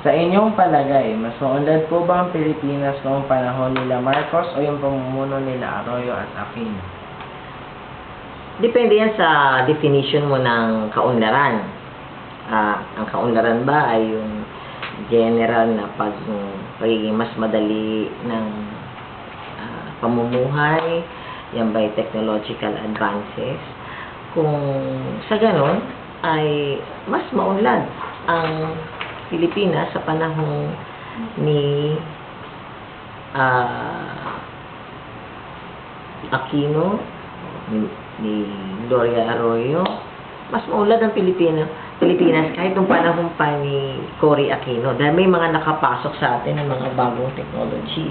Sa inyong palagay, mas maunlad po ba ang Pilipinas noong panahon nila Marcos o yung pamumuno nila Arroyo at Aquino? Depende yan sa definition mo ng kaunlaran. Ang kaunlaran ba ay yung general na pagiging mas madali ng pamumuhay, yan ba ay technological advances? Kung sa ganon, ay mas maunlad ang Pilipinas sa panahon ni Aquino, ni Gloria Arroyo. Mas maunlad ang Pilipinas kahit nung panahon pa ni Cory Aquino dahil may mga nakapasok sa atin ng mga bagong technology.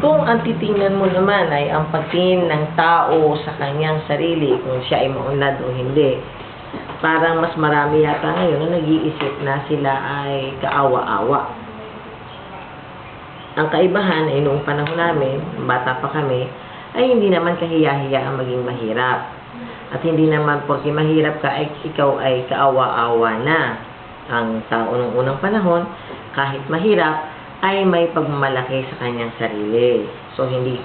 Kung ang titingnan mo naman ay ang pagtingin ng tao sa kanyang sarili, kung siya ay maunlad o hindi, parang mas marami yata ngayon na nag-iisip na sila ay kaawa-awa. Ang kaibahan ay noong panahon namin, bata pa kami, ay hindi naman kahiya-hiya ang maging mahirap. At hindi naman porque mahirap ka ay ikaw ay kaawa-awa na. Ang tao noong unang panahon, kahit mahirap, ay may pagmamalaki sa kanyang sarili. So, hindi,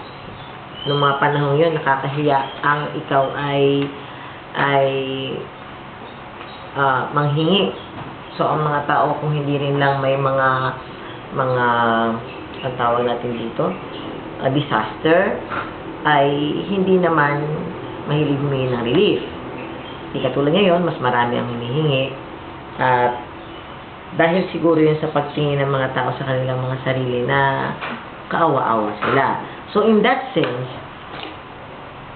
noong mga panahon yun, nakakahiya ang ikaw ay manghingi. So, ang mga tao, kung hindi rin lang may mga ang tawag natin dito, disaster, ay hindi naman mahilig humingi ng relief. Di katulad ngayon, mas marami ang humihingi. At dahil siguro yun sa pagtingin ng mga tao sa kanilang mga sarili na kaawa-awa sila. So, in that sense,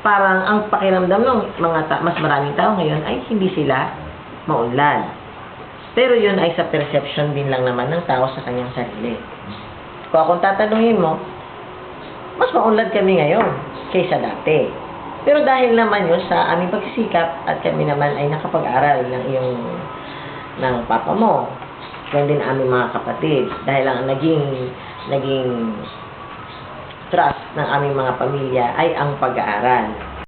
parang ang pakiramdam ng mas maraming tao ngayon ay hindi sila maunlad. Pero yun ay sa perception din lang naman ng tao sa kanyang sarili. Kung akong tatanungin mo, mas maunlad kami ngayon kaysa dati. Pero dahil naman yun sa aming pagsisikap at kami naman ay nakapag-aral ng papa mo, ganun din aming mga kapatid. Dahil ang naging trust ng aming mga pamilya ay ang pag-aaral.